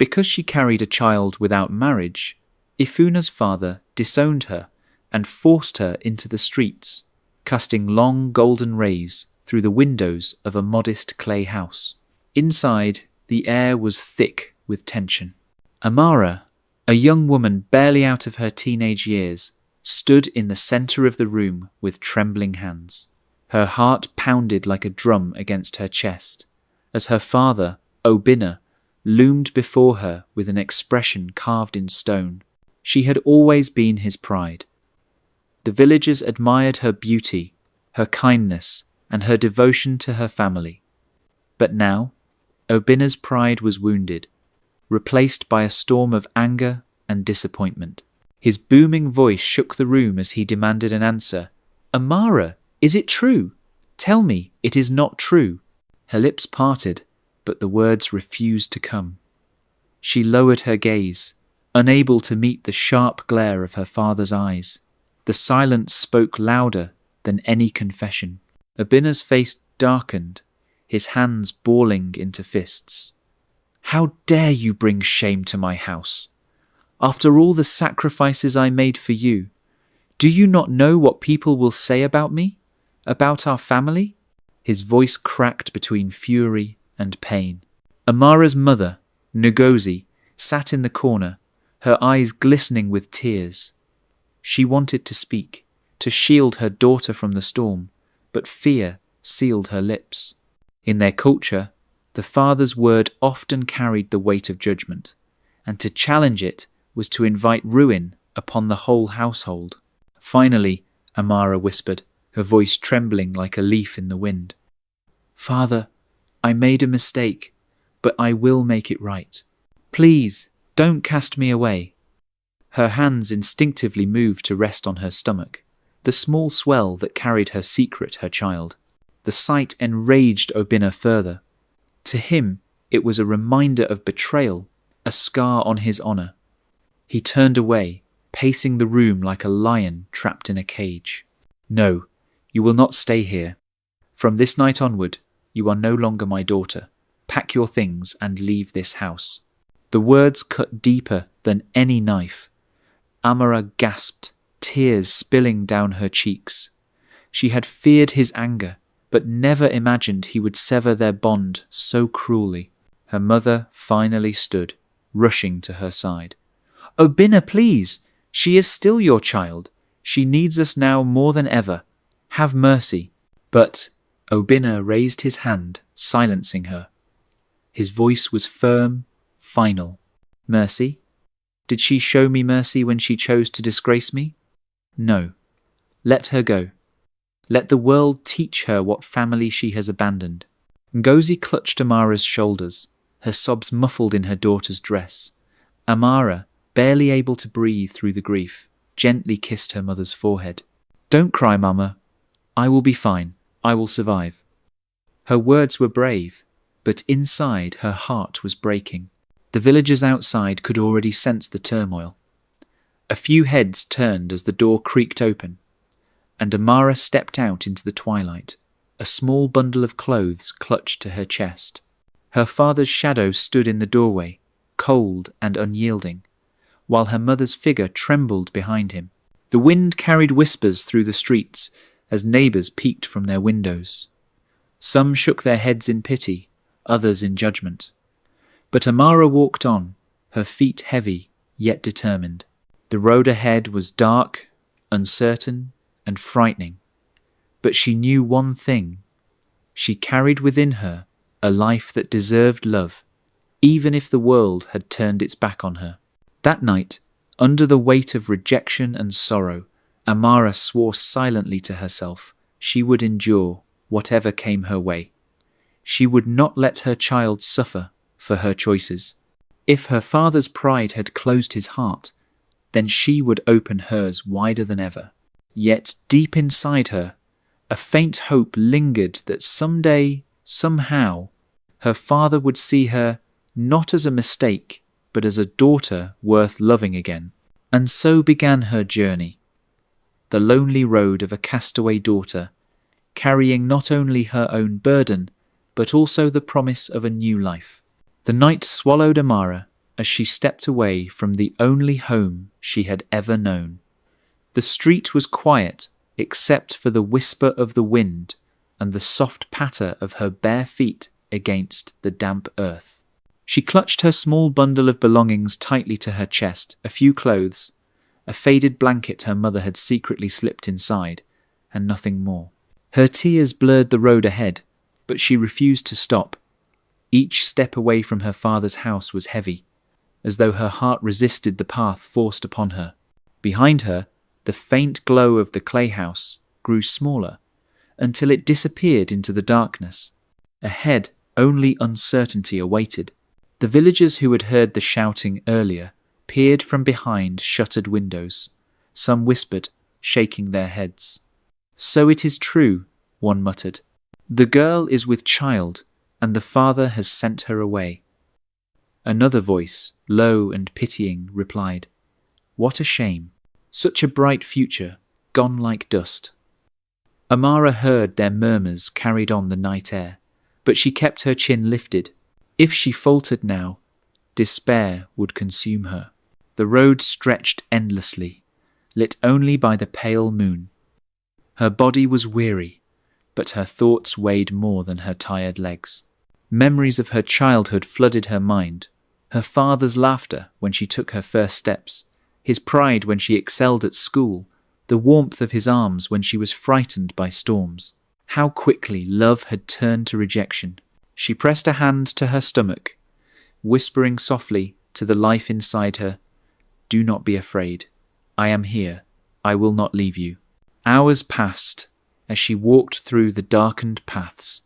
Because she carried a child without marriage, Ifuna's father disowned her and forced her into the streets, casting long golden rays through the windows of a modest clay house. Inside, the air was thick with tension. Amara, a young woman barely out of her teenage years, stood in the center of the room with trembling hands. Her heart pounded like a drum against her chest, as her father, Obinna, loomed before her with an expression carved in stone. She had always been his pride. The villagers admired her beauty, her kindness, and her devotion to her family. But now, Obinna's pride was wounded, replaced by a storm of anger and disappointment. His booming voice shook the room as he demanded an answer. "Amara, is it true? Tell me it is not true." Her lips parted, but the words refused to come. She lowered her gaze, unable to meet the sharp glare of her father's eyes. The silence spoke louder than any confession. Obinna's face darkened, his hands balling into fists. "How dare you bring shame to my house? After all the sacrifices I made for you, do you not know what people will say about me? About our family?" His voice cracked between fury and pain. Amara's mother, Ngozi, sat in the corner, her eyes glistening with tears. She wanted to speak, to shield her daughter from the storm, but fear sealed her lips. In their culture, the father's word often carried the weight of judgment, and to challenge it was to invite ruin upon the whole household. Finally, Amara whispered, her voice trembling like a leaf in the wind. "Father, I made a mistake, but I will make it right. Please, don't cast me away." Her hands instinctively moved to rest on her stomach, the small swell that carried her secret, her child. The sight enraged Obinna further. To him, it was a reminder of betrayal, a scar on his honor. He turned away, pacing the room like a lion trapped in a cage. "No, you will not stay here. From this night onward, you are no longer my daughter. Pack your things and leave this house." The words cut deeper than any knife. Amara gasped, tears spilling down her cheeks. She had feared his anger, but never imagined he would sever their bond so cruelly. Her mother finally stood, rushing to her side. "Obinna, please! She is still your child. She needs us now more than ever. Have mercy." But Obinna raised his hand, silencing her. His voice was firm, final. "Mercy? Did she show me mercy when she chose to disgrace me? No. Let her go. Let the world teach her what family she has abandoned." Ngozi clutched Amara's shoulders, her sobs muffled in her daughter's dress. Amara, barely able to breathe through the grief, gently kissed her mother's forehead. "Don't cry, Mama. I will be fine. I will survive." Her words were brave, but inside her heart was breaking. The villagers outside could already sense the turmoil. A few heads turned as the door creaked open, and Amara stepped out into the twilight, a small bundle of clothes clutched to her chest. Her father's shadow stood in the doorway, cold and unyielding, while her mother's figure trembled behind him. The wind carried whispers through the streets as neighbours peeked from their windows. Some shook their heads in pity, others in judgment. But Amara walked on, her feet heavy, yet determined. The road ahead was dark, uncertain, and frightening. But she knew one thing. She carried within her a life that deserved love, even if the world had turned its back on her. That night, under the weight of rejection and sorrow, Amara swore silently to herself she would endure whatever came her way. She would not let her child suffer for her choices. If her father's pride had closed his heart, then she would open hers wider than ever. Yet deep inside her, a faint hope lingered that someday, somehow, her father would see her not as a mistake, but as a daughter worth loving again. And so began her journey, the lonely road of a castaway daughter, carrying not only her own burden, but also the promise of a new life. The night swallowed Amara, as she stepped away from the only home she had ever known. The street was quiet except for the whisper of the wind and the soft patter of her bare feet against the damp earth. She clutched her small bundle of belongings tightly to her chest, a few clothes, a faded blanket her mother had secretly slipped inside, and nothing more. Her tears blurred the road ahead, but she refused to stop. Each step away from her father's house was heavy, as though her heart resisted the path forced upon her. Behind her, the faint glow of the clay house grew smaller, until it disappeared into the darkness. Ahead, only uncertainty awaited. The villagers who had heard the shouting earlier peered from behind shuttered windows. Some whispered, shaking their heads. "So it is true," one muttered. "The girl is with child, and the father has sent her away." Another voice, low and pitying, replied, "What a shame. Such a bright future, gone like dust." Amara heard their murmurs carried on the night air, but she kept her chin lifted. If she faltered now, despair would consume her. The road stretched endlessly, lit only by the pale moon. Her body was weary, but her thoughts weighed more than her tired legs. Memories of her childhood flooded her mind. Her father's laughter when she took her first steps, his pride when she excelled at school, the warmth of his arms when she was frightened by storms. How quickly love had turned to rejection. She pressed a hand to her stomach, whispering softly to the life inside her, "Do not be afraid. I am here. I will not leave you." Hours passed as she walked through the darkened paths,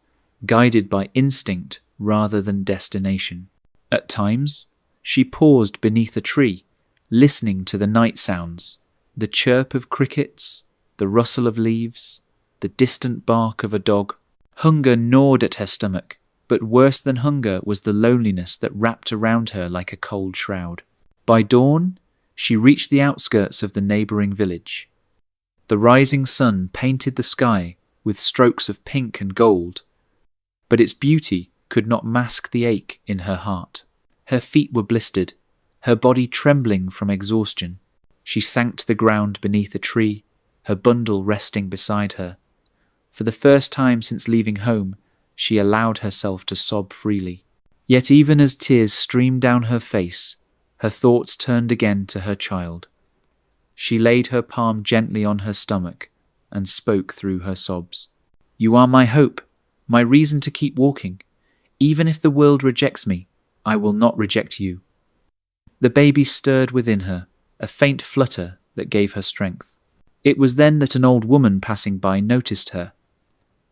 guided by instinct rather than destination. At times, she paused beneath a tree, listening to the night sounds, the chirp of crickets, the rustle of leaves, the distant bark of a dog. Hunger gnawed at her stomach, but worse than hunger was the loneliness that wrapped around her like a cold shroud. By dawn, she reached the outskirts of the neighbouring village. The rising sun painted the sky with strokes of pink and gold, but its beauty could not mask the ache in her heart. Her feet were blistered, her body trembling from exhaustion. She sank to the ground beneath a tree, her bundle resting beside her. For the first time since leaving home, she allowed herself to sob freely. Yet even as tears streamed down her face, her thoughts turned again to her child. She laid her palm gently on her stomach and spoke through her sobs. "You are my hope, my reason to keep walking. Even if the world rejects me, I will not reject you." The baby stirred within her, a faint flutter that gave her strength. It was then that an old woman passing by noticed her.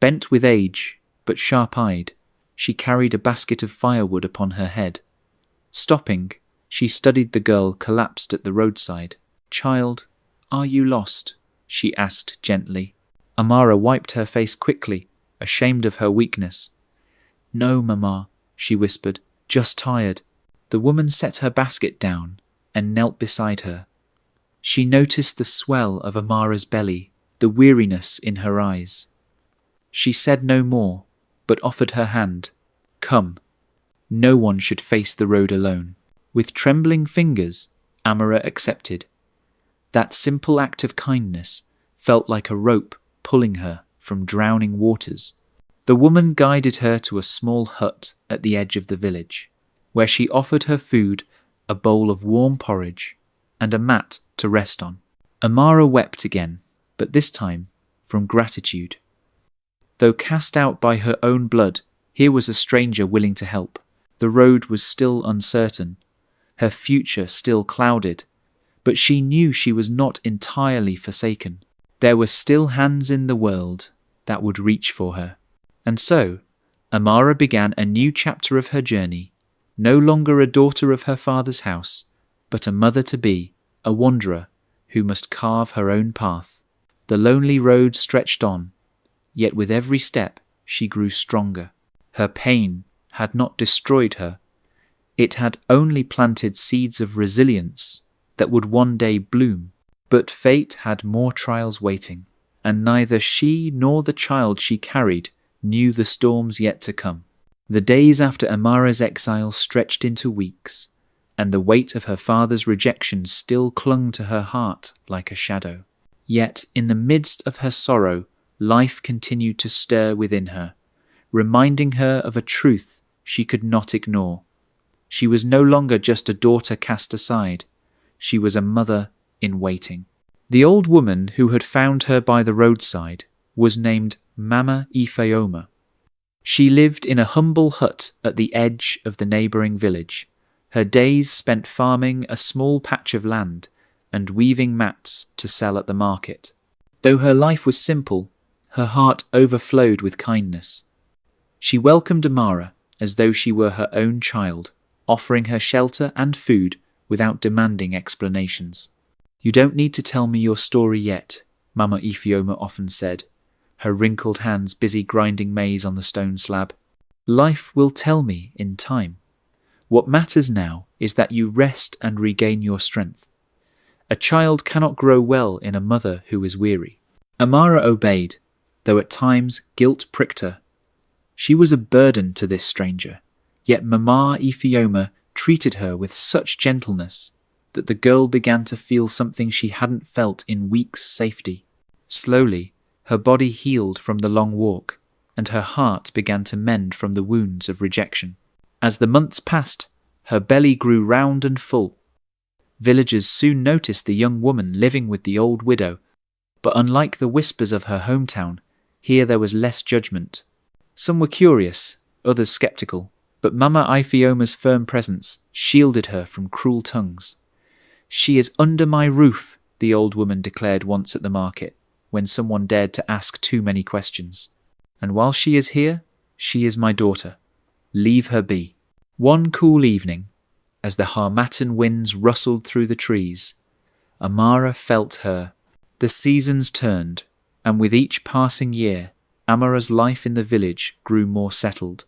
Bent with age, but sharp-eyed, she carried a basket of firewood upon her head. Stopping, she studied the girl collapsed at the roadside. "Child, are you lost?" she asked gently. Amara wiped her face quickly, ashamed of her weakness. "No, Mama," she whispered, "just tired." The woman set her basket down and knelt beside her. She noticed the swell of Amara's belly, the weariness in her eyes. She said no more, but offered her hand. "Come." No one should face the road alone. With trembling fingers, Amara accepted. That simple act of kindness felt like a rope pulling her from drowning waters. The woman guided her to a small hut at the edge of the village, where she offered her food, a bowl of warm porridge, and a mat to rest on. Amara wept again, but this time from gratitude. Though cast out by her own blood, here was a stranger willing to help. The road was still uncertain, her future still clouded, but she knew she was not entirely forsaken. There were still hands in the world that would reach for her. And so, Amara began a new chapter of her journey, no longer a daughter of her father's house, but a mother-to-be, a wanderer who must carve her own path. The lonely road stretched on, yet with every step she grew stronger. Her pain had not destroyed her. It had only planted seeds of resilience that would one day bloom. But fate had more trials waiting, and neither she nor the child she carried knew the storms yet to come. The days after Amara's exile stretched into weeks, and the weight of her father's rejection still clung to her heart like a shadow. Yet, in the midst of her sorrow, life continued to stir within her, reminding her of a truth she could not ignore. She was no longer just a daughter cast aside. She was a mother in waiting. The old woman who had found her by the roadside was named Mama Ifeoma. She lived in a humble hut at the edge of the neighbouring village, her days spent farming a small patch of land and weaving mats to sell at the market. Though her life was simple, her heart overflowed with kindness. She welcomed Amara as though she were her own child, offering her shelter and food without demanding explanations. "You don't need to tell me your story yet," Mama Ifeoma often said, her wrinkled hands busy grinding maize on the stone slab. "Life will tell me in time. What matters now is that you rest and regain your strength. A child cannot grow well in a mother who is weary." Amara obeyed, though at times guilt pricked her. She was a burden to this stranger, yet Mama Ifeoma treated her with such gentleness that the girl began to feel something she hadn't felt in weeks' safety. Slowly, her body healed from the long walk, and her heart began to mend from the wounds of rejection. As the months passed, her belly grew round and full. Villagers soon noticed the young woman living with the old widow, but unlike the whispers of her hometown, here there was less judgment. Some were curious, others skeptical, but Mama Ifeoma's firm presence shielded her from cruel tongues. "She is under my roof," the old woman declared once at the market, when someone dared to ask too many questions. "And while she is here, she is my daughter. Leave her be." One cool evening, as the harmattan winds rustled through the trees, Amara felt her. The seasons turned, and with each passing year, Amara's life in the village grew more settled.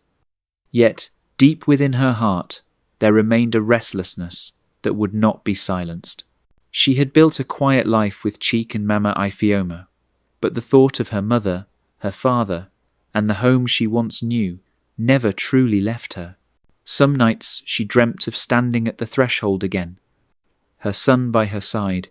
Yet, deep within her heart, there remained a restlessness that would not be silenced. She had built a quiet life with Cheek and Mama Ifeoma, but the thought of her mother, her father, and the home she once knew never truly left her. Some nights she dreamt of standing at the threshold again, her son by her side,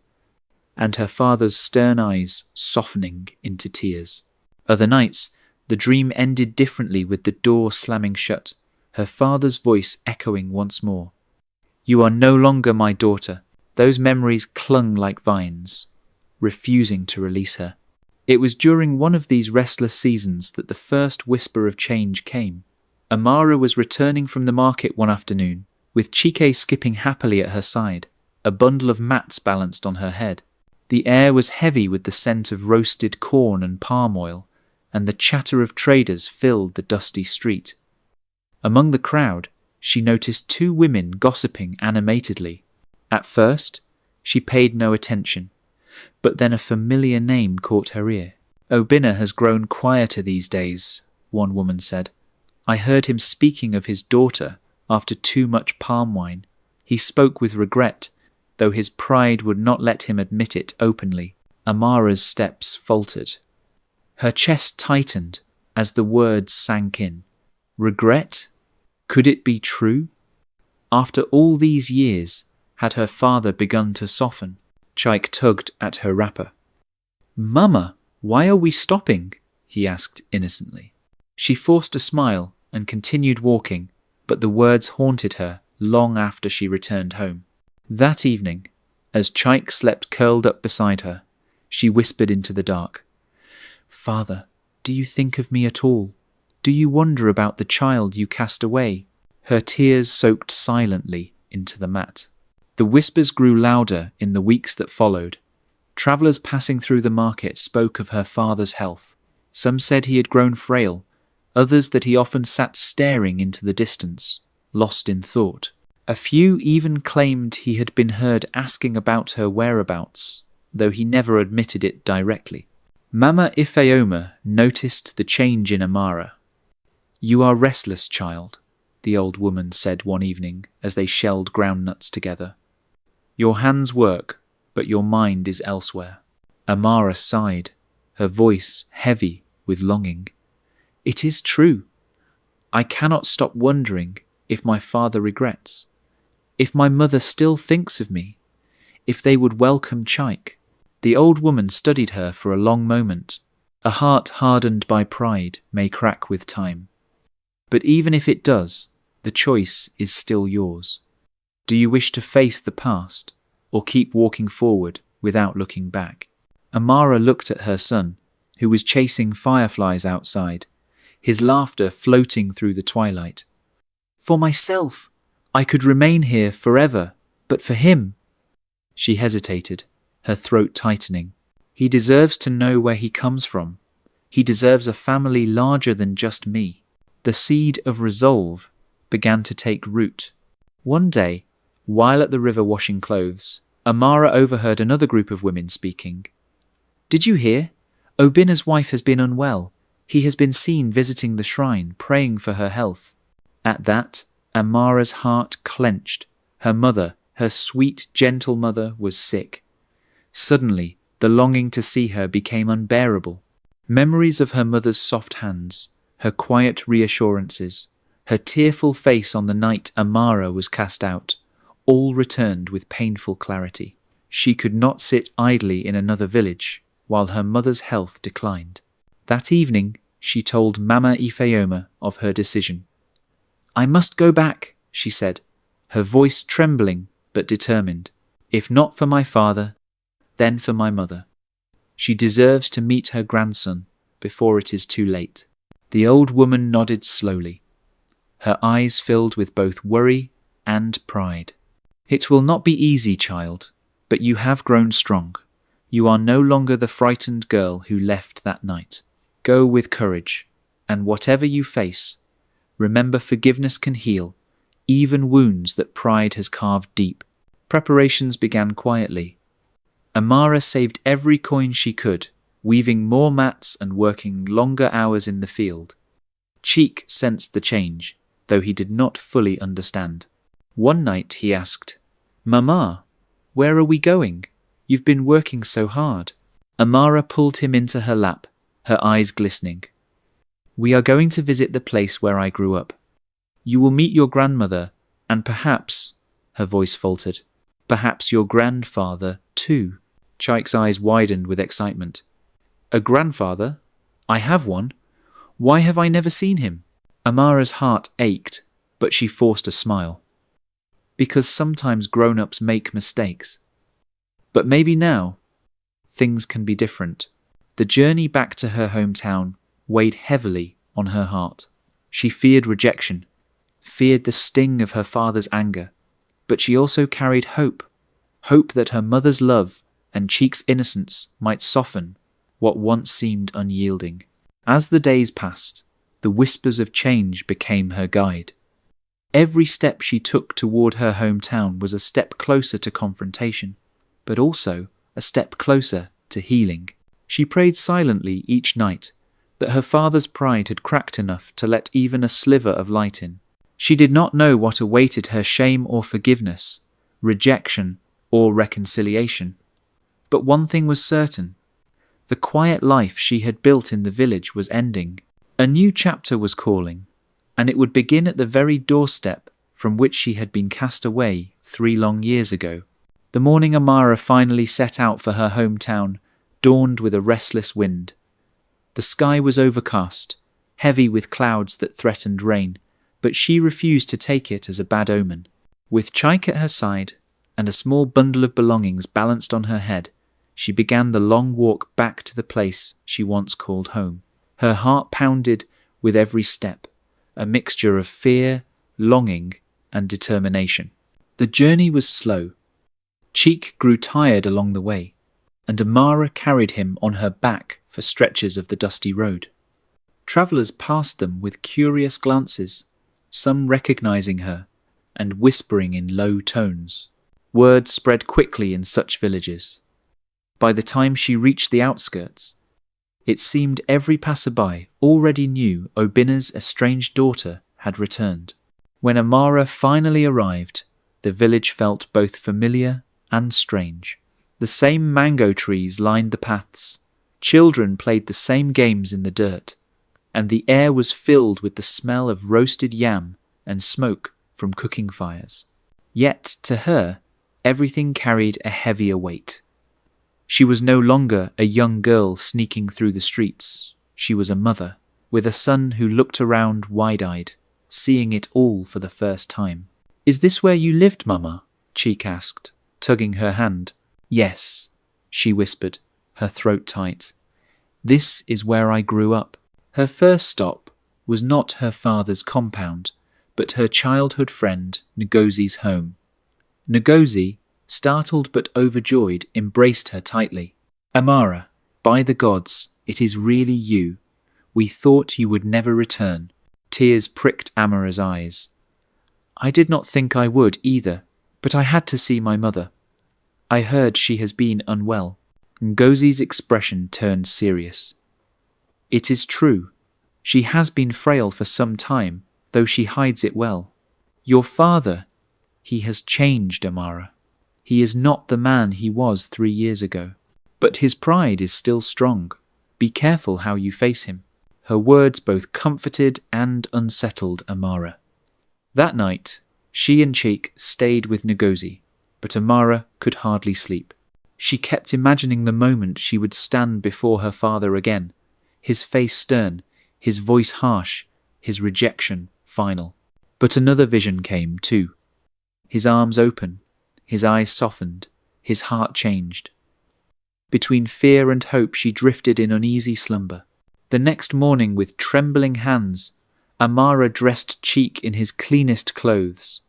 and her father's stern eyes softening into tears. Other nights, the dream ended differently with the door slamming shut, her father's voice echoing once more. "You are no longer my daughter." Those memories clung like vines, refusing to release her. It was during one of these restless seasons that the first whisper of change came. Amara was returning from the market one afternoon, with Chike skipping happily at her side, a bundle of mats balanced on her head. The air was heavy with the scent of roasted corn and palm oil, and the chatter of traders filled the dusty street. Among the crowd, she noticed two women gossiping animatedly. At first, she paid no attention, but then a familiar name caught her ear. "Obinna has grown quieter these days," one woman said. "I heard him speaking of his daughter after too much palm wine. He spoke with regret, though his pride would not let him admit it openly." Amara's steps faltered. Her chest tightened as the words sank in. Regret? Could it be true? After all these years, had her father begun to soften? Chike tugged at her wrapper. "Mama, why are we stopping?" he asked innocently. She forced a smile and continued walking, but the words haunted her long after she returned home. That evening, as Chike slept curled up beside her, she whispered into the dark, "Father, do you think of me at all? Do you wonder about the child you cast away?" Her tears soaked silently into the mat. The whispers grew louder in the weeks that followed. Travellers passing through the market spoke of her father's health. Some said he had grown frail, others that he often sat staring into the distance, lost in thought. A few even claimed he had been heard asking about her whereabouts, though he never admitted it directly. Mama Ifeoma noticed the change in Amara. "You are restless, child," the old woman said one evening as they shelled groundnuts together. "Your hands work, but your mind is elsewhere." Amara sighed, her voice heavy with longing. "It is true. I cannot stop wondering if my father regrets. If my mother still thinks of me, if they would welcome Chike. The old woman studied her for a long moment. A heart hardened by pride may crack with time. But even if it does, the choice is still yours. Do you wish to face the past, or keep walking forward without looking back? Amara looked at her son, who was chasing fireflies outside, his laughter floating through the twilight. For myself, I could remain here forever, but for him. She hesitated, her throat tightening. He deserves to know where he comes from. He deserves a family larger than just me. The seed of resolve began to take root. One day, while at the river washing clothes, Amara overheard another group of women speaking. Did you hear? Obina's wife has been unwell. He has been seen visiting the shrine, praying for her health. At that, Amara's heart clenched. Her mother, her sweet, gentle mother, was sick. Suddenly, the longing to see her became unbearable. Memories of her mother's soft hands, her quiet reassurances, her tearful face on the night Amara was cast out, all returned with painful clarity. She could not sit idly in another village while her mother's health declined. That evening, she told Mama Ifeoma of her decision. I must go back, she said, her voice trembling but determined. If not for my father, then for my mother. She deserves to meet her grandson before it is too late. The old woman nodded slowly, her eyes filled with both worry and pride. It will not be easy, child, but you have grown strong. You are no longer the frightened girl who left that night. Go with courage, and whatever you face, remember forgiveness can heal, even wounds that pride has carved deep. Preparations began quietly. Amara saved every coin she could, weaving more mats and working longer hours in the field. Cheek sensed the change, though he did not fully understand. One night he asked, Mama, where are we going? You've been working so hard. Amara pulled him into her lap, her eyes glistening. We are going to visit the place where I grew up. You will meet your grandmother, and perhaps, her voice faltered, perhaps your grandfather too. Chike's eyes widened with excitement. A grandfather? I have one. Why have I never seen him? Amara's heart ached, but she forced a smile. Because sometimes grown-ups make mistakes. But maybe now, things can be different. The journey back to her hometown weighed heavily on her heart. She feared rejection, feared the sting of her father's anger, but she also carried hope that her mother's love and Cheek's innocence might soften what once seemed unyielding. As the days passed, the whispers of change became her guide. Every step she took toward her hometown was a step closer to confrontation, but also a step closer to healing. She prayed silently each night that her father's pride had cracked enough to let even a sliver of light in. She did not know what awaited her: shame or forgiveness, rejection or reconciliation. But one thing was certain. The quiet life she had built in the village was ending. A new chapter was calling, and it would begin at the very doorstep from which she had been cast away 3 long years ago. The morning Amara finally set out for her hometown dawned with a restless wind. The sky was overcast, heavy with clouds that threatened rain, but she refused to take it as a bad omen. With Chike at her side and a small bundle of belongings balanced on her head, she began the long walk back to the place she once called home. Her heart pounded with every step, a mixture of fear, longing, and determination. The journey was slow. Cheek grew tired along the way, and Amara carried him on her back for stretches of the dusty road. Travellers passed them with curious glances, some recognizing her and whispering in low tones. Word spread quickly in such villages. By the time she reached the outskirts, it seemed every passerby already knew Obina's estranged daughter had returned. When Amara finally arrived, the village felt both familiar and strange. The same mango trees lined the paths, children played the same games in the dirt, and the air was filled with the smell of roasted yam and smoke from cooking fires. Yet, to her, everything carried a heavier weight. She was no longer a young girl sneaking through the streets. She was a mother, with a son who looked around wide-eyed, seeing it all for the first time. "Is this where you lived, Mama?" Cheek asked, tugging her hand. "Yes," she whispered, her throat tight. "This is where I grew up." Her first stop was not her father's compound, but her childhood friend Ngozi's home. Ngozi, startled but overjoyed, embraced her tightly. "Amara, by the gods, it is really you. We thought you would never return." Tears pricked Amara's eyes. "I did not think I would either, but I had to see my mother. I heard she has been unwell." Ngozi's expression turned serious. "It is true. She has been frail for some time, though she hides it well. Your father, he has changed, Amara. He is not the man he was 3 years ago. But his pride is still strong. Be careful how you face him." Her words both comforted and unsettled Amara. That night, she and Cheek stayed with Ngozi, but Amara could hardly sleep. She kept imagining the moment she would stand before her father again, his face stern, his voice harsh, his rejection final. But another vision came too. His arms open, his eyes softened, his heart changed. Between fear and hope she drifted in uneasy slumber. The next morning, with trembling hands, Amara dressed Cheek in his cleanest clothes.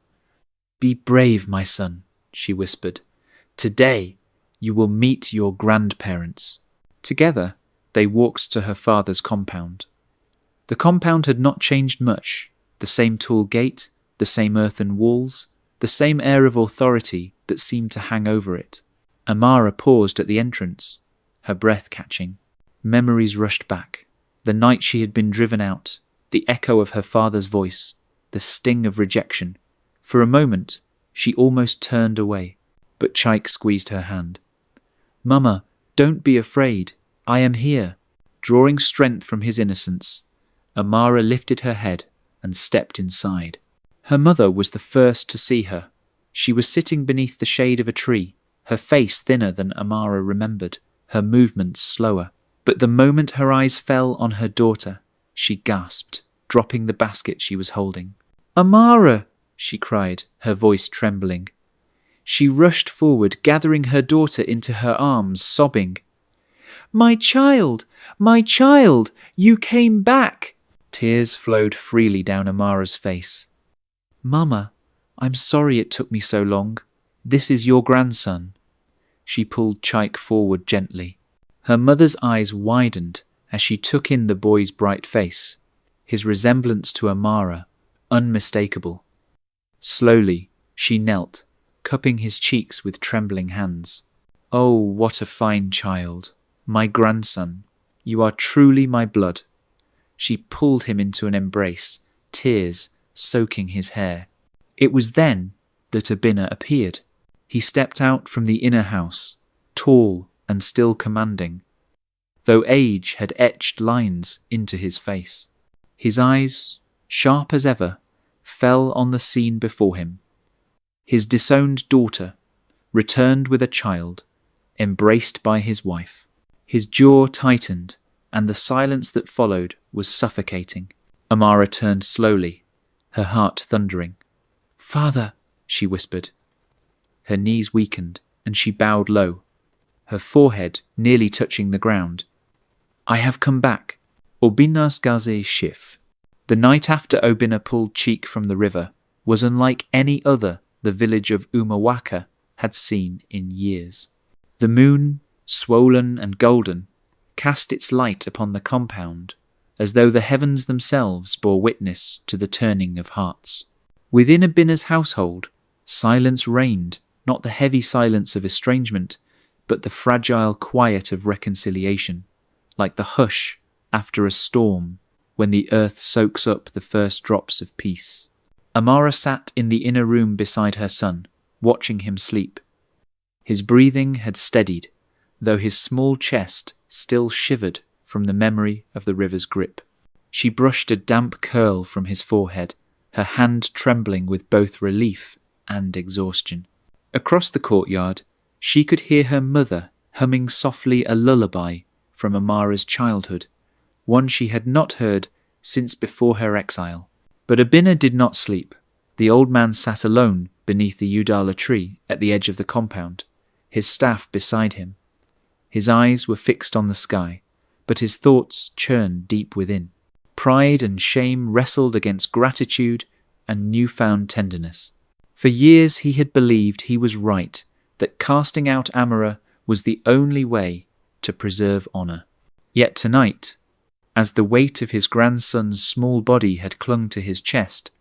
"Be brave, my son," she whispered. "Today you will meet your grandparents." Together, they walked to her father's compound. The compound had not changed much. The same tall gate, the same earthen walls, the same air of authority that seemed to hang over it. Amara paused at the entrance, her breath catching. Memories rushed back. The night she had been driven out, the echo of her father's voice, the sting of rejection. For a moment, she almost turned away, but Chaik squeezed her hand. "Mama, don't be afraid. I am here." Drawing strength from his innocence, Amara lifted her head and stepped inside. Her mother was the first to see her. She was sitting beneath the shade of a tree, her face thinner than Amara remembered, her movements slower. But the moment her eyes fell on her daughter, she gasped, dropping the basket she was holding. "Amara!" she cried, her voice trembling. She rushed forward, gathering her daughter into her arms, sobbing. My child! You came back!" Tears flowed freely down Amara's face. "Mama, I'm sorry it took me so long. This is your grandson." She pulled Chaik forward gently. Her mother's eyes widened as she took in the boy's bright face, his resemblance to Amara, unmistakable. Slowly, she knelt, cupping his cheeks with trembling hands. "Oh, what a fine child! My grandson! You are truly my blood." She pulled him into an embrace, tears soaking his hair. It was then that Abina appeared. He stepped out from the inner house, tall and still commanding, though age had etched lines into his face. His eyes, sharp as ever, fell on the scene before him. His disowned daughter, returned with a child, embraced by his wife. His jaw tightened, and the silence that followed was suffocating. Amara turned slowly, her heart thundering. "Father," she whispered. Her knees weakened, and she bowed low, her forehead nearly touching the ground. "I have come back." Obina's gaze shif. The night after Obina pulled Cheek from the river was unlike any other the village of Umawaka had seen in years. The moon, swollen and golden, cast its light upon the compound, as though the heavens themselves bore witness to the turning of hearts. Within Abina's household, silence reigned, not the heavy silence of estrangement, but the fragile quiet of reconciliation, like the hush after a storm when the earth soaks up the first drops of peace. Amara sat in the inner room beside her son, watching him sleep. His breathing had steadied, though his small chest still shivered from the memory of the river's grip. She brushed a damp curl from his forehead, her hand trembling with both relief and exhaustion. Across the courtyard, she could hear her mother humming softly a lullaby from Amara's childhood, one she had not heard since before her exile. But Obinna did not sleep. The old man sat alone beneath the Udala tree at the edge of the compound, his staff beside him. His eyes were fixed on the sky, but his thoughts churned deep within. Pride and shame wrestled against gratitude and newfound tenderness. For years he had believed he was right, that casting out Amara was the only way to preserve honour. Yet tonight, as the weight of his grandson's small body had clung to his chest,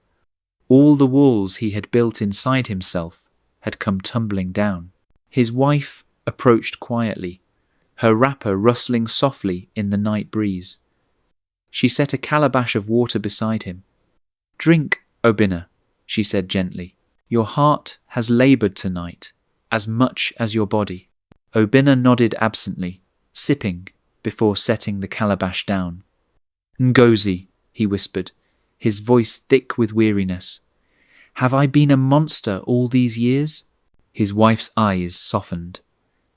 all the walls he had built inside himself had come tumbling down. His wife approached quietly, her wrapper rustling softly in the night breeze. She set a calabash of water beside him. "Drink, Obinna," she said gently. "Your heart has laboured tonight, as much as your body." Obinna nodded absently, sipping before setting the calabash down. "Ngozi," he whispered, his voice thick with weariness. "Have I been a monster all these years?" His wife's eyes softened.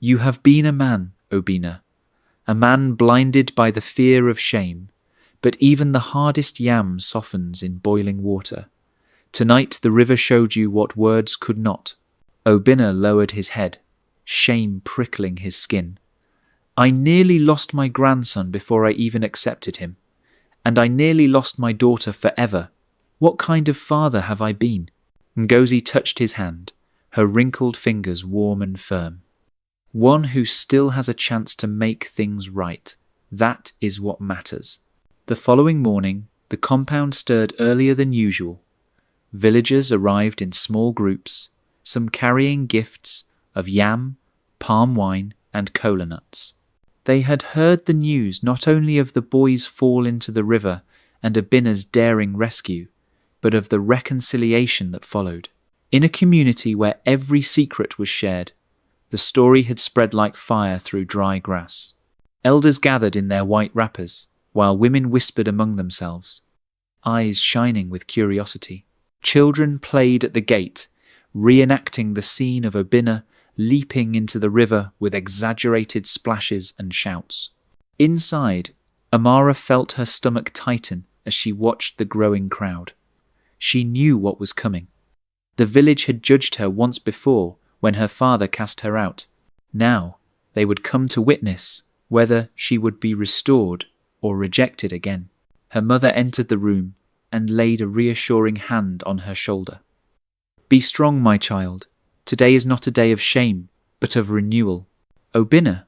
"You have been a man, Obinna, a man blinded by the fear of shame, but even the hardest yam softens in boiling water. Tonight the river showed you what words could not." Obinna lowered his head, shame prickling his skin. "I nearly lost my grandson before I even accepted him, and I nearly lost my daughter forever. What kind of father have I been?" Ngozi touched his hand, her wrinkled fingers warm and firm. "One who still has a chance to make things right. That is what matters." The following morning, the compound stirred earlier than usual. Villagers arrived in small groups, some carrying gifts of yam, palm wine, and kola nuts. They had heard the news not only of the boy's fall into the river and Obinna's daring rescue, but of the reconciliation that followed. In a community where every secret was shared, the story had spread like fire through dry grass. Elders gathered in their white wrappers, while women whispered among themselves, eyes shining with curiosity. Children played at the gate, reenacting the scene of Obinna leaping into the river with exaggerated splashes and shouts. Inside, Amara felt her stomach tighten as she watched the growing crowd. She knew what was coming. The village had judged her once before when her father cast her out. Now they would come to witness whether she would be restored or rejected again. Her mother entered the room and laid a reassuring hand on her shoulder. "Be strong, my child. Today is not a day of shame, but of renewal." Obinna,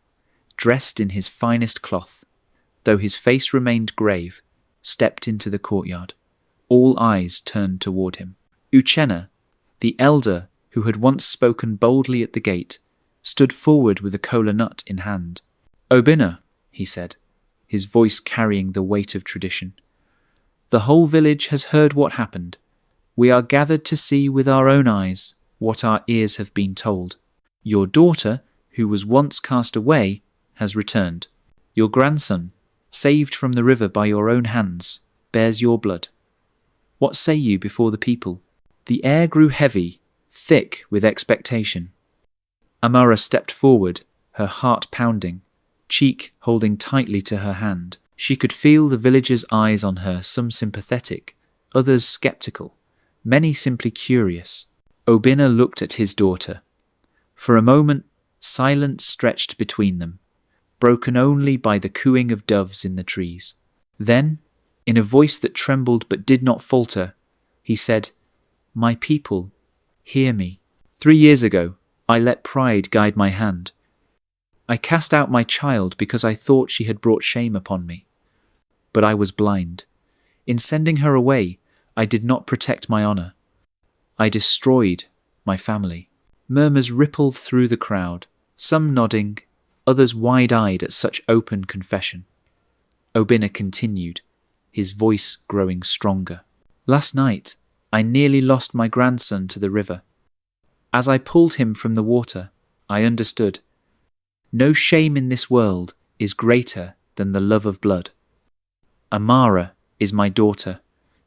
dressed in his finest cloth, though his face remained grave, stepped into the courtyard. All eyes turned toward him. Uchenna, the elder who had once spoken boldly at the gate, stood forward with a kola nut in hand. "Obinna," he said, his voice carrying the weight of tradition, "the whole village has heard what happened. We are gathered to see with our own eyes what our ears have been told. Your daughter, who was once cast away, has returned. Your grandson, saved from the river by your own hands, bears your blood. What say you before the people?" The air grew heavy, thick with expectation. Amara stepped forward, her heart pounding, cheek holding tightly to her hand. She could feel the villagers' eyes on her, some sympathetic, others sceptical, many simply curious. Obinna looked at his daughter. For a moment, silence stretched between them, broken only by the cooing of doves in the trees. Then, in a voice that trembled but did not falter, he said, "My people, hear me. 3 years ago, I let pride guide my hand. I cast out my child because I thought she had brought shame upon me. But I was blind. In sending her away, I did not protect my honour. I destroyed my family." Murmurs rippled through the crowd, some nodding, others wide-eyed at such open confession. Obinna continued, his voice growing stronger. "Last night, I nearly lost my grandson to the river. As I pulled him from the water, I understood. No shame in this world is greater than the love of blood. Amara is my daughter.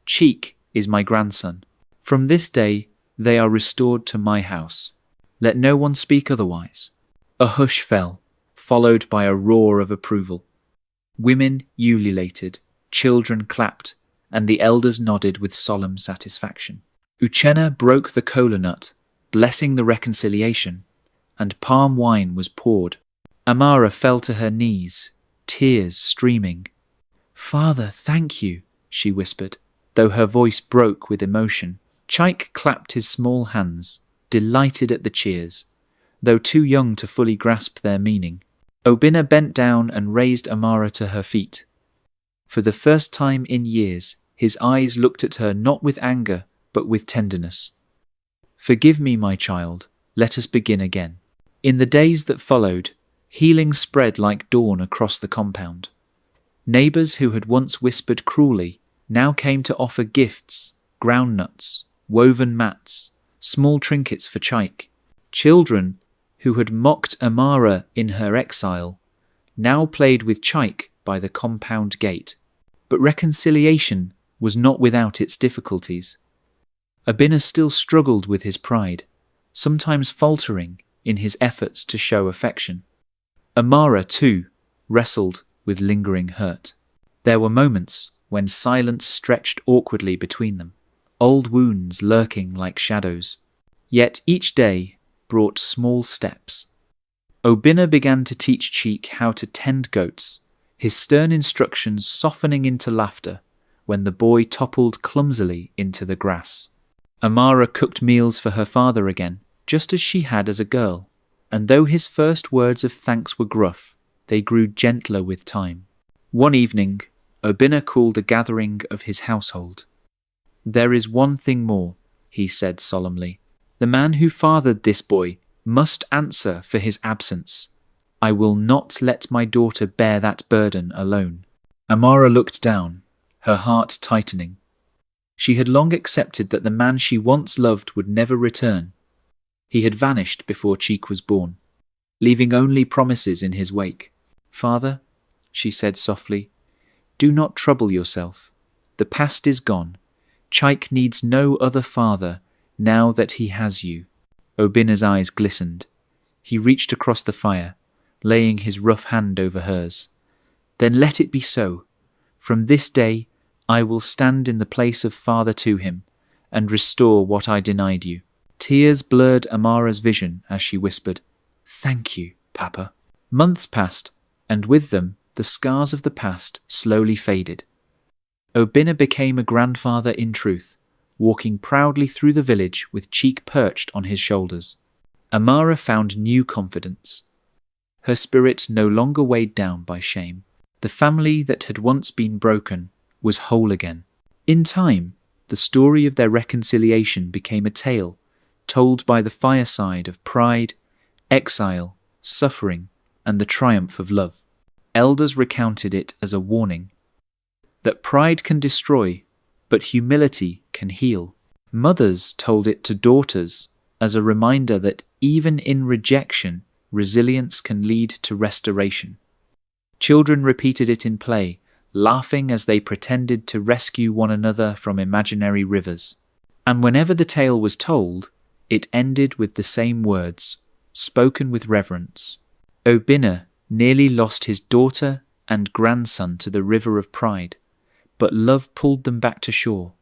Cheek is my grandson. From this day, They are restored to my house. Let no one speak otherwise." A hush fell, followed by a roar of approval. Women ululated, children clapped, and the elders nodded with solemn satisfaction. Uchenna broke the kola nut, blessing the reconciliation, and palm wine was poured. Amara fell to her knees, tears streaming. "Father, thank you," she whispered, though her voice broke with emotion. Chaik clapped his small hands, delighted at the cheers, though too young to fully grasp their meaning. Obinna bent down and raised Amara to her feet. For the first time in years, his eyes looked at her not with anger, but with tenderness. "Forgive me, my child. Let us begin again." In the days that followed, healing spread like dawn across the compound. Neighbours who had once whispered cruelly now came to offer gifts, groundnuts, woven mats, small trinkets for Chaik. Children who had mocked Amara in her exile now played with Chaik by the compound gate. But reconciliation was not without its difficulties. Obinna still struggled with his pride, sometimes faltering in his efforts to show affection. Amara, too, wrestled with lingering hurt. There were moments when silence stretched awkwardly between them, old wounds lurking like shadows. Yet each day brought small steps. Obinna began to teach Cheek how to tend goats, his stern instructions softening into laughter when the boy toppled clumsily into the grass. Amara cooked meals for her father again, just as she had as a girl, and though his first words of thanks were gruff, they grew gentler with time. One evening, Obinna called a gathering of his household. "There is one thing more," he said solemnly. "The man who fathered this boy must answer for his absence. I will not let my daughter bear that burden alone." Amara looked down, her heart tightening. She had long accepted that the man she once loved would never return. He had vanished before Cheek was born, leaving only promises in his wake. "Father," she said softly, "do not trouble yourself. The past is gone. Chaik needs no other father now that he has you." Obinna's eyes glistened. He reached across the fire, laying his rough hand over hers. "Then let it be so. From this day I will stand in the place of father to him and restore what I denied you." Tears blurred Amara's vision as she whispered, "Thank you, Papa." Months passed, and with them the scars of the past slowly faded. Obinna became a grandfather in truth, walking proudly through the village with Cheek perched on his shoulders. Amara found new confidence. Her spirit no longer weighed down by shame. The family that had once been broken was whole again. In time, the story of their reconciliation became a tale told by the fireside of pride, exile, suffering, and the triumph of love. Elders recounted it as a warning that pride can destroy, but humility can heal. Mothers told it to daughters as a reminder that even in rejection, resilience can lead to restoration. Children repeated it in play, laughing as they pretended to rescue one another from imaginary rivers. And whenever the tale was told, it ended with the same words, spoken with reverence. Obinna nearly lost his daughter and grandson to the river of pride, but love pulled them back to shore.